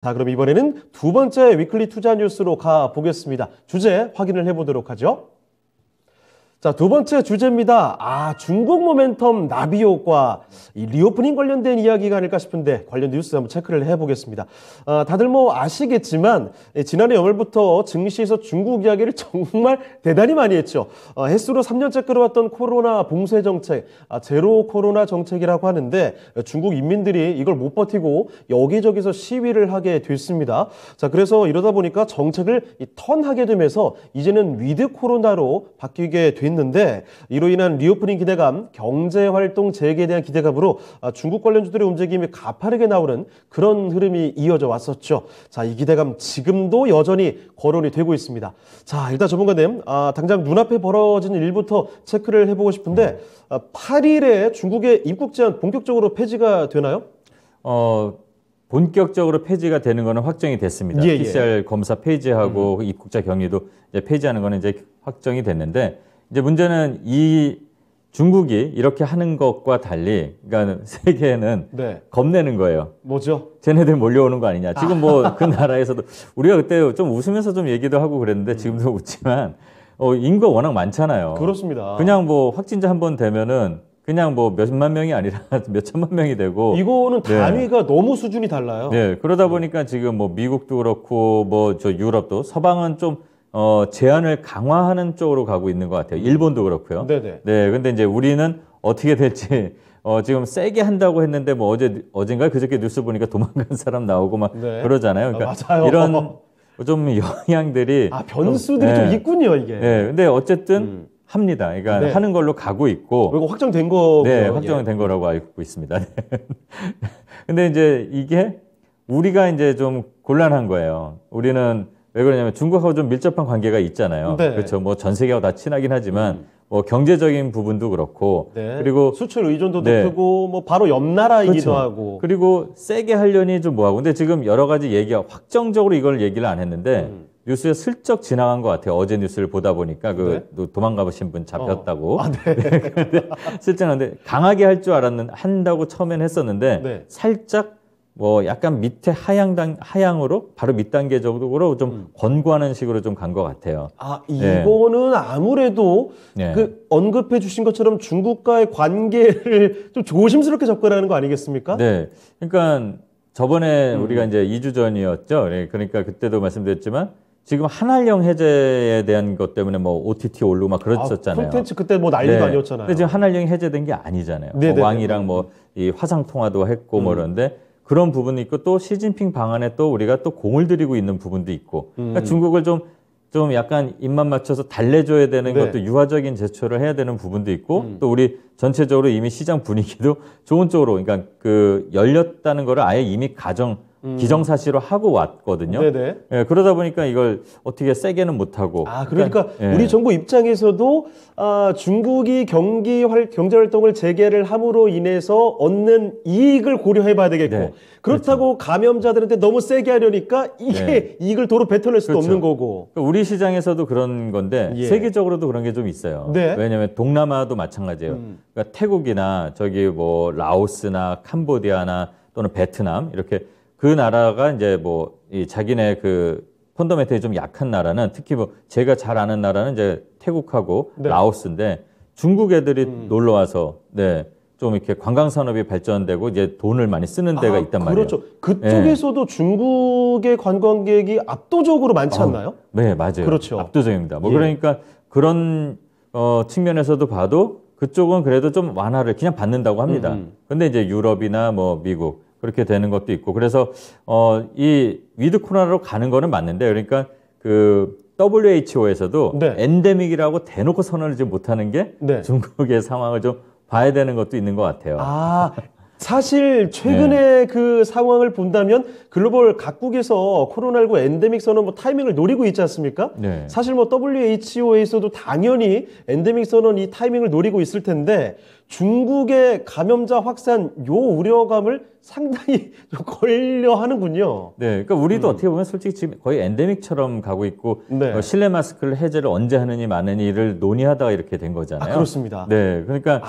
자, 그럼 이번에는 두 번째 위클리 투자 뉴스로 가보겠습니다. 주제 확인을 해보도록 하죠. 자, 두 번째 주제입니다. 중국 모멘텀 나비 효과, 이 리오프닝 관련된 이야기가 아닐까 싶은데 관련 뉴스 한번 체크를 해보겠습니다. 다들 뭐 아시겠지만 지난해 연말부터 증시에서 중국 이야기를 정말 대단히 많이 했죠. 햇수로 3년째 끌어왔던 코로나 봉쇄 정책, 제로 코로나 정책이라고 하는데 중국 인민들이 이걸 못 버티고 여기저기서 시위를 하게 됐습니다. 자, 그래서 이러다 보니까 정책을 턴하게 되면서 이제는 위드 코로나로 바뀌게 됐는데 이로 인한 리오프닝 기대감, 경제활동 재개에 대한 기대감으로 중국 관련주들의 움직임이 가파르게 나오는 그런 흐름이 이어져 왔었죠. 자, 이 기대감 지금도 여전히 거론이 되고 있습니다. 자, 일단 전문가님, 당장 눈앞에 벌어진 일부터 체크를 해보고 싶은데 8일에 중국의 입국 제한 본격적으로 폐지가 되나요? 본격적으로 폐지가 되는 거는 확정이 됐습니다. PCR 검사 폐지하고 입국자 격리도 이제 폐지하는 거는 이제 확정이 됐는데, 이제 문제는 이 중국이 이렇게 하는 것과 달리, 그러니까 세계는 겁내는 거예요. 뭐죠? 쟤네들 몰려오는 거 아니냐. 지금 뭐 그 나라에서도 우리가 그때 좀 웃으면서 좀 얘기도 하고 그랬는데 지금도 웃지만 인구가 워낙 많잖아요. 그렇습니다. 그냥 뭐 확진자 한 번 되면은 그냥 뭐 몇만 명이 아니라 몇 천만 명이 되고. 이거는 단위가 너무 수준이 달라요. 네, 그러다 보니까 지금 뭐 미국도 그렇고 뭐 저 유럽도 서방은 좀 제한을 강화하는 쪽으로 가고 있는 것 같아요. 일본도 그렇고요. 네네. 네, 근데 이제 우리는 어떻게 될지 지금 세게 한다고 했는데 뭐 어젠가 그저께 뉴스 보니까 도망간 사람 나오고 막 그러잖아요. 그러니까 맞아요. 이런 좀 영향들이 변수들이 좀 있군요, 이게. 네, 근데 어쨌든 합니다. 그러니까 하는 걸로 가고 있고. 이거 확정된 거고요. 네, 확정된 거라고 알고 있습니다. 근데 이제 이게 우리가 이제 좀 곤란한 거예요. 우리는 왜 그러냐면 중국하고 좀 밀접한 관계가 있잖아요. 그렇죠. 뭐 전 세계하고 다 친하긴 하지만 뭐 경제적인 부분도 그렇고 그리고 수출 의존도도 크고 뭐 바로 옆 나라이기도 하고. 그리고 세게 하려니 좀 뭐하고. 근데 지금 여러 가지 얘기가 확정적으로 이걸 얘기를 안 했는데 뉴스에 슬쩍 지나간 것 같아요. 어제 뉴스를 보다 보니까 도망가 보신 분 잡혔다고. 근데 실제 근데 강하게 할 줄 한다고 처음엔 했었는데 살짝 뭐 약간 밑에 하향으로 바로 밑단계적으로 좀 권고하는 식으로 좀 간 것 같아요. 이거는 아무래도 그 언급해 주신 것처럼 중국과의 관계를 좀 조심스럽게 접근하는 거 아니겠습니까? 네. 그러니까 저번에 우리가 이제 2주 전이었죠. 그러니까 그때도 말씀드렸지만 지금 한한령 해제에 대한 것 때문에 뭐 OTT 올르고 막 그랬었잖아요. 콘텐츠 그때 뭐 난리가 아니었잖아요. 근데 지금 한한령이 해제된 게 아니잖아요. 뭐 왕이랑 뭐 이 화상 통화도 했고 뭐 그런데 그런 부분이 있고 또 시진핑 방안에 또 우리가 또 공을 들이고 있는 부분도 있고 그러니까 중국을 좀 약간 입맛 맞춰서 달래줘야 되는 것도 유화적인 제초를 해야 되는 부분도 있고 또 우리 전체적으로 이미 시장 분위기도 좋은 쪽으로 그러니까 그 열렸다는 거를 아예 이미 기정사실로 하고 왔거든요. 예, 그러다 보니까 이걸 어떻게 세게는 못하고. 그러니까 우리 정부 입장에서도 중국이 경제활동을 재개를 함으로 인해서 얻는 이익을 고려해봐야 되겠고 그렇다고 감염자들한테 너무 세게 하려니까 이게 이익을 도로 뱉어낼 수도 없는 거고. 그러니까 우리 시장에서도 그런 건데 세계적으로도 그런 게 좀 있어요. 왜냐하면 동남아도 마찬가지예요. 그러니까 태국이나 저기 뭐 라오스나 캄보디아나 또는 베트남 이렇게 그 나라가 이제 뭐 이 자기네 그 펀더멘털이 좀 약한 나라는 특히 뭐 제가 잘 아는 나라는 이제 태국하고 라오스인데 중국 애들이 놀러 와서 좀 이렇게 관광 산업이 발전되고 이제 돈을 많이 쓰는 데가 있단 말이에요. 그렇죠. 그쪽에서도 중국의 관광객이 압도적으로 많지 않나요? 네, 맞아요. 그렇죠. 압도적입니다. 뭐 그러니까 그런 측면에서도 봐도 그쪽은 그래도 좀 완화를 그냥 받는다고 합니다. 근데 이제 유럽이나 뭐 미국 그렇게 되는 것도 있고 그래서 이 위드 코로나로 가는 거는 맞는데 그러니까 그 WHO에서도 엔데믹이라고 대놓고 선언을 좀 못하는 게 중국의 상황을 좀 봐야 되는 것도 있는 것 같아요. 사실 최근에 그 상황을 본다면 글로벌 각국에서 코로나19 엔데믹 선언 뭐 타이밍을 노리고 있지 않습니까? 사실 뭐 WHO에서도 당연히 엔데믹 선언 이 타이밍을 노리고 있을 텐데 중국의 감염자 확산 요 우려감을 상당히 좀 걸려 하는군요. 네, 그러니까 우리도 어떻게 보면 솔직히 지금 거의 엔데믹처럼 가고 있고 네. 실내 마스크를 해제를 언제 하느니 마느니를 논의하다가 이렇게 된 거잖아요. 그렇습니다. 네, 그러니까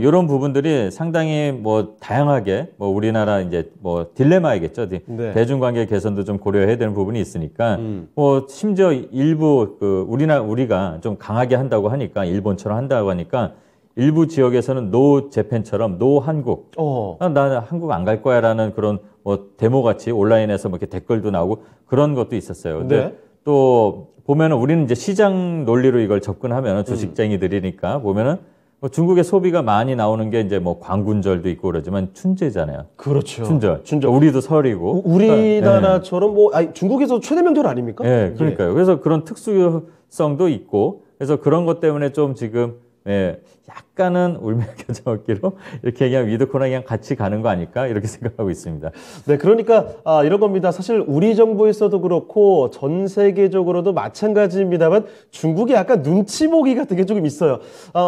이런 부분들이 상당히 뭐 다양하게 뭐 우리나라 이제 뭐 딜레마이겠죠. 네. 대중관계 개선도 좀 고려해야 되는 부분이 있으니까 뭐 심지어 일부 그 우리가 좀 강하게 한다고 하니까 일본처럼 한다고 하니까. 일부 지역에서는 노 재팬처럼 노 한국, 나 한국 안 갈 거야라는 그런 뭐 데모 같이 온라인에서 뭐 이렇게 댓글도 나오고 그런 것도 있었어요. 근데 네. 또 보면은 우리는 이제 시장 논리로 이걸 접근하면은 주식쟁이들이니까 보면은 뭐 중국의 소비가 많이 나오는 게 이제 뭐 광군절도 있고 그러지만 춘제잖아요. 그렇죠. 춘절. 우리도 설이고. 우리나라처럼 뭐 중국에서 최대 명절 아닙니까? 네, 그러니까요. 그래서 그런 특수성도 있고 그래서 그런 것 때문에 좀 지금 약간은 울며겨져기로 이렇게 그냥 위드 코로나 그냥 같이 가는 거 아닐까 이렇게 생각하고 있습니다. 네, 그러니까 이런 겁니다. 사실 우리 정부에서도 그렇고 전 세계적으로도 마찬가지입니다만 중국이 약간 눈치 보기 같은 게 조금 있어요.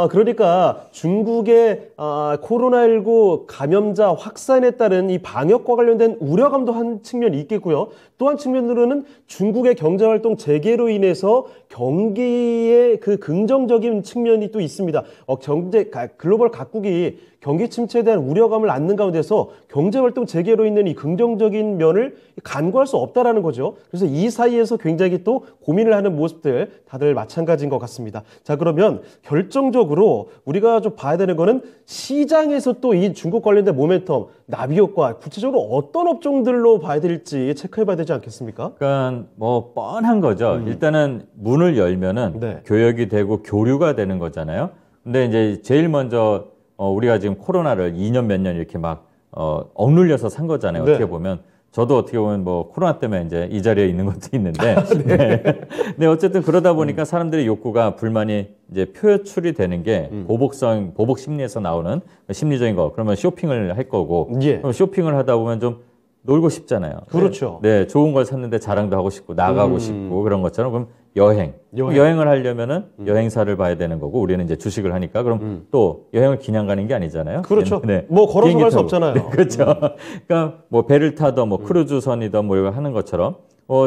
그러니까 중국의 코로나19 감염자 확산에 따른 이 방역과 관련된 우려감도 한 측면이 있겠고요. 또 한 측면으로는 중국의 경제활동 재개로 인해서 경기의 그 긍정적인 측면이 또 있습니다. 글로벌 각국이 경기 침체에 대한 우려감을 안는 가운데서 경제활동 재개로 있는 이 긍정적인 면을 간과할 수 없다라는 거죠. 그래서 이 사이에서 굉장히 또 고민을 하는 모습들 다들 마찬가지인 것 같습니다. 자, 그러면 결정적으로 우리가 좀 봐야 되는 거는 시장에서 또 이 중국 관련된 모멘텀, 나비 효과 구체적으로 어떤 업종들로 봐야 될지 체크해 봐야 되지 않겠습니까? 그러니까 뭐 뻔한 거죠. 일단은 문을 열면은 네. 교역이 되고 교류가 되는 거잖아요. 근데 이제 제일 먼저 우리가 지금 코로나를 2년 몇 년 이렇게 막 억눌려서 산 거잖아요. 네. 어떻게 보면 저도 어떻게 보면 뭐 코로나 때문에 이제 이 자리에 있는 것도 있는데, 네. 근데 어쨌든 그러다 보니까 사람들의 욕구가 불만이 이제 표출이 되는 게 보복 심리에서 나오는 심리적인 거. 그러면 쇼핑을 할 거고, 그럼 쇼핑을 하다 보면 좀 놀고 싶잖아요. 그렇죠. 네, 좋은 걸 샀는데 자랑도 하고 싶고 나가고 싶고 그런 것처럼 그럼 여행을 하려면은 여행사를 봐야 되는 거고 우리는 이제 주식을 하니까 그럼 또 여행을 그냥 가는 게 아니잖아요. 그렇죠. 네. 뭐 걸어서 갈 수 없잖아요. 네, 그렇죠. 그러니까 뭐 배를 타던 뭐 크루즈선이던 뭐 이거 하는 것처럼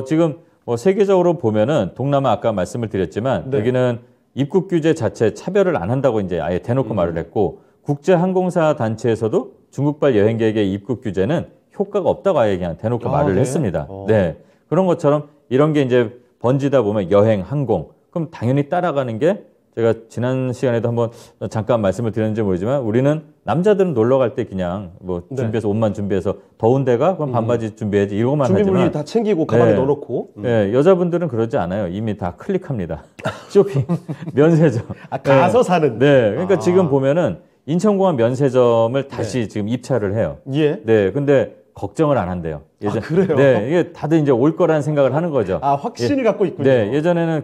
지금 뭐 세계적으로 보면은 동남아 아까 말씀을 드렸지만 네. 여기는 입국 규제 자체 차별을 안 한다고 이제 아예 대놓고 말을 했고 국제 항공사 단체에서도 중국발 여행객의 입국 규제는 효과가 없다고 아예 그냥 대놓고 말을 네. 했습니다. 네. 그런 것처럼 이런 게 이제 번지다 보면 여행, 항공. 그럼 당연히 따라가는 게 제가 지난 시간에도 한번 잠깐 말씀을 드렸는지 모르지만 우리는 남자들은 놀러 갈 때 그냥 뭐 준비해서 옷만 준비해서 더운 데가 그럼 반바지 준비해야지 이거만 하지만 준비물이 다 챙기고 가방에 넣어놓고 네, 여자분들은 그러지 않아요. 이미 다 클릭합니다. 쇼핑, 면세점. 가서 사는. 네. 그러니까 지금 보면은 인천공항 면세점을 다시 지금 입찰을 해요. 예. 네. 근데 걱정을 안 한대요. 그래요? 네, 이게 다들 이제 올 거라는 생각을 하는 거죠. 확신을 갖고 있군요. 네, 예전에는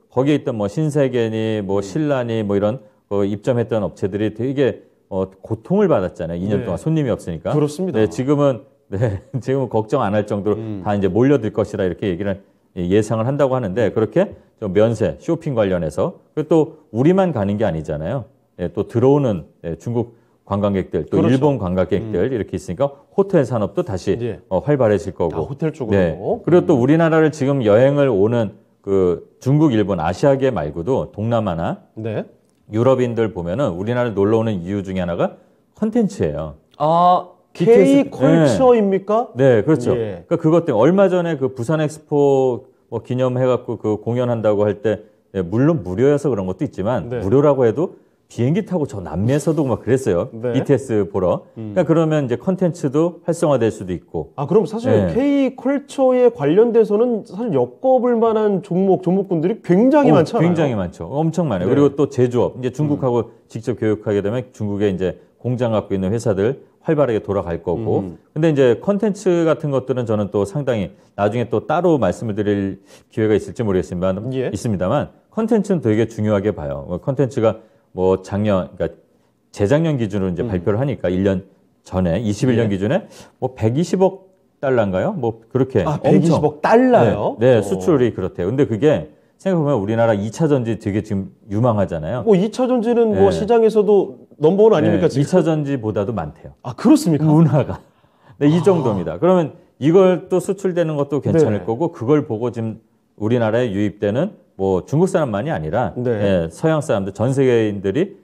거기에 있던 뭐 신세계니 뭐 신라니 뭐 이런 입점했던 업체들이 되게 고통을 받았잖아요. 2년 동안 손님이 없으니까. 그렇습니다. 네, 지금은 걱정 안 할 정도로 다 이제 몰려들 것이라 이렇게 얘기를 예상을 한다고 하는데 그렇게 좀 면세, 쇼핑 관련해서 그리고 또 우리만 가는 게 아니잖아요. 네, 또 들어오는 중국 관광객들, 또 그렇죠. 일본 관광객들 이렇게 있으니까 호텔 산업도 다시 활발해질 거고. 호텔 쪽으로. 네. 그리고 또 우리나라를 지금 여행을 오는 그 중국, 일본, 아시아계 말고도 동남아나 유럽인들 보면은 우리나라를 놀러 오는 이유 중에 하나가 컨텐츠예요. K 컬처입니까? 네, 그렇죠. 그러니까 그것 때문에 얼마 전에 그 부산 엑스포 기념해갖고 그 공연한다고 할 때 물론 무료여서 그런 것도 있지만 무료라고 해도 비행기 타고 저 남미에서도 막 그랬어요. BTS 보러. 그러니까 그러면 이제 컨텐츠도 활성화될 수도 있고. 그럼 사실 K 컬처에 관련돼서는 사실 엮어볼 만한 종목군들이 굉장히 많잖아요. 굉장히 많죠. 엄청 많아요. 그리고 또 제조업. 이제 중국하고 직접 교육하게 되면 중국에 이제 공장 갖고 있는 회사들 활발하게 돌아갈 거고. 근데 이제 컨텐츠 같은 것들은 저는 또 상당히 나중에 또 따로 말씀을 드릴 기회가 있을지 모르겠지만 있습니다만 컨텐츠는 되게 중요하게 봐요. 컨텐츠가 뭐 그러니까 재작년 기준으로 이제 발표를 하니까 1년 전에 21년 기준에 뭐 120억 달러인가요? 뭐 그렇게 120억 달러요? 네, 수출이 그렇대요. 근데 그게 생각해보면 우리나라 2차 전지 되게 지금 유망하잖아요. 2차 전지는 뭐 시장에서도 넘버원 아닙니까? 지금? 2차 전지보다도 많대요. 그렇습니까? 문화가. 네, 이 정도입니다. 그러면 이걸 또 수출되는 것도 괜찮을 네. 거고 그걸 보고 지금 우리나라에 유입되는 뭐 중국 사람만이 아니라 네. 예, 서양 사람들, 전 세계인들이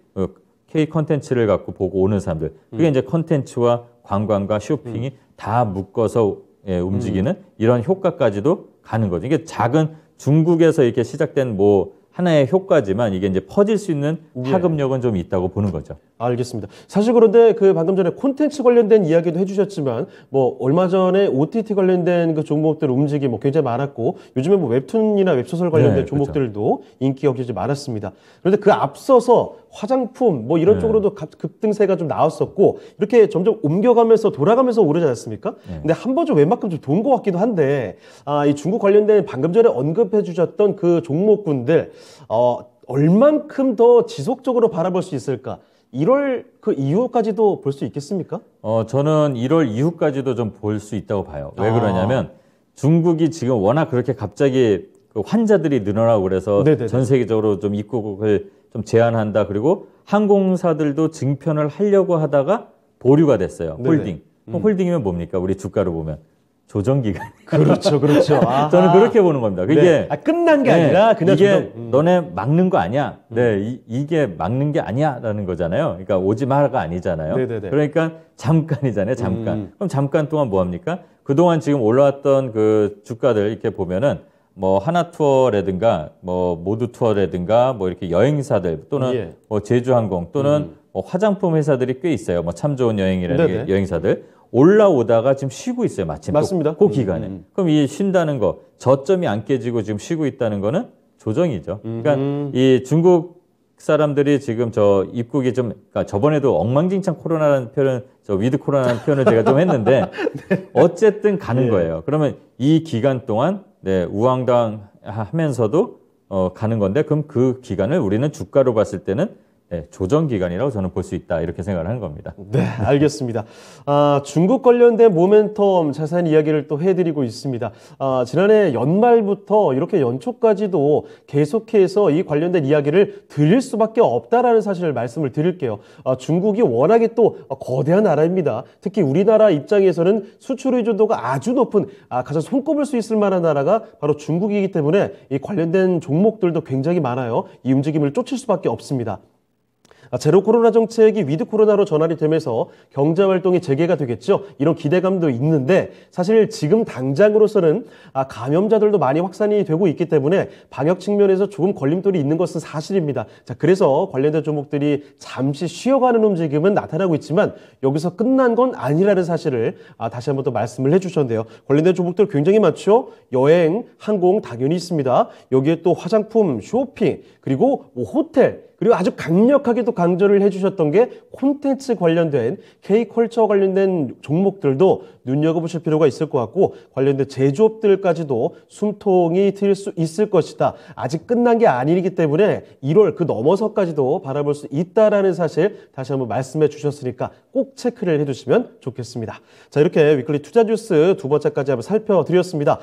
K 컨텐츠를 갖고 보고 오는 사람들. 그게 이제 컨텐츠와 관광과 쇼핑이 다 묶어서 예, 움직이는 이런 효과까지도 가는 거죠. 이게 작은 중국에서 이렇게 시작된 뭐 하나의 효과지만 이게 이제 퍼질 수 있는 파급력은 좀 있다고 보는 거죠. 알겠습니다. 사실 그런데 그 방금 전에 콘텐츠 관련된 이야기도 해주셨지만 뭐 얼마 전에 OTT 관련된 그 종목들 움직임 뭐 굉장히 많았고 요즘에 뭐 웹툰이나 웹소설 관련된 네, 종목들도 인기가 굉장히 많았습니다. 그런데 그 앞서서 화장품 뭐 이런 쪽으로도 급등세가 좀 나왔었고 이렇게 점점 옮겨가면서 돌아가면서 오르지 않았습니까? 근데 한 번 좀 웬만큼 좀 돈 것 같기도 한데 이 중국 관련된 방금 전에 언급해 주셨던 그 종목군들 얼만큼 더 지속적으로 바라볼 수 있을까? 1월 그 이후까지도 볼 수 있겠습니까? 저는 1월 이후까지도 좀 볼 수 있다고 봐요. 왜 그러냐면 중국이 지금 워낙 그렇게 갑자기 그 환자들이 늘어나고 그래서 네네네. 전 세계적으로 좀 입국을 좀 제한한다. 그리고 항공사들도 증편을 하려고 하다가 보류가 됐어요. 네네. 홀딩. 그럼 홀딩이면 뭡니까? 우리 주가를 보면 조정기간. 그렇죠, 그렇죠. 아하. 저는 그렇게 보는 겁니다. 그게 네. 끝난 게 아니라 그냥 이게 조정. 너네 막는 거 아니야. 네, 이게 막는 게 아니야라는 거잖아요. 그러니까 오지 마가 아니잖아요. 네네네. 그러니까 잠깐이잖아요. 잠깐. 그럼 잠깐 동안 뭐 합니까? 그동안 지금 올라왔던 그 주가들 이렇게 보면은 뭐 하나투어라든가 뭐 모두투어라든가 뭐 이렇게 여행사들 또는 예. 뭐 제주항공 또는 뭐 화장품 회사들이 꽤 있어요. 뭐 참 좋은 여행이라는 네네. 여행사들. 올라오다가 지금 쉬고 있어요. 마침 맞습니다. 그 기간에. 그럼 이 쉰다는 거, 저점이 안 깨지고 지금 쉬고 있다는 거는 조정이죠. 그러니까 이 중국 사람들이 지금 저 입국이 좀, 그러니까 저번에도 엉망진창 코로나라는 표현, 저 위드 코로나라는 표현을 제가 좀 했는데 어쨌든 가는 거예요. 그러면 이 기간 동안 네, 우왕당 하면서도 가는 건데 그럼 그 기간을 우리는 주가로 봤을 때는 네, 조정 기간이라고 저는 볼 수 있다 이렇게 생각을 하는 겁니다. 네, 알겠습니다. 중국 관련된 모멘텀 자세한 이야기를 또 해드리고 있습니다. 지난해 연말부터 이렇게 연초까지도 계속해서 이 관련된 이야기를 드릴 수밖에 없다라는 사실을 말씀을 드릴게요. 중국이 워낙에 또 거대한 나라입니다. 특히 우리나라 입장에서는 수출 의존도가 아주 높은 가장 손꼽을 수 있을 만한 나라가 바로 중국이기 때문에 이 관련된 종목들도 굉장히 많아요. 이 움직임을 쫓을 수밖에 없습니다. 제로 코로나 정책이 위드 코로나로 전환이 되면서 경제 활동이 재개가 되겠죠. 이런 기대감도 있는데 사실 지금 당장으로서는 감염자들도 많이 확산이 되고 있기 때문에 방역 측면에서 조금 걸림돌이 있는 것은 사실입니다. 자, 그래서 관련된 종목들이 잠시 쉬어가는 움직임은 나타나고 있지만 여기서 끝난 건 아니라는 사실을 다시 한번 또 말씀을 해주셨는데요. 관련된 종목들 굉장히 많죠. 여행, 항공 당연히 있습니다. 여기에 또 화장품, 쇼핑, 그리고 뭐 호텔, 그리고 아주 강력하게도 강조를 해주셨던 게 콘텐츠 관련된 K컬처 관련된 종목들도 눈여겨보실 필요가 있을 것 같고 관련된 제조업들까지도 숨통이 트일 수 있을 것이다. 아직 끝난 게 아니기 때문에 1월 그 넘어서까지도 바라볼 수 있다라는 사실 다시 한번 말씀해 주셨으니까 꼭 체크를 해주시면 좋겠습니다. 자, 이렇게 위클리 투자 뉴스 두 번째까지 한번 살펴드렸습니다.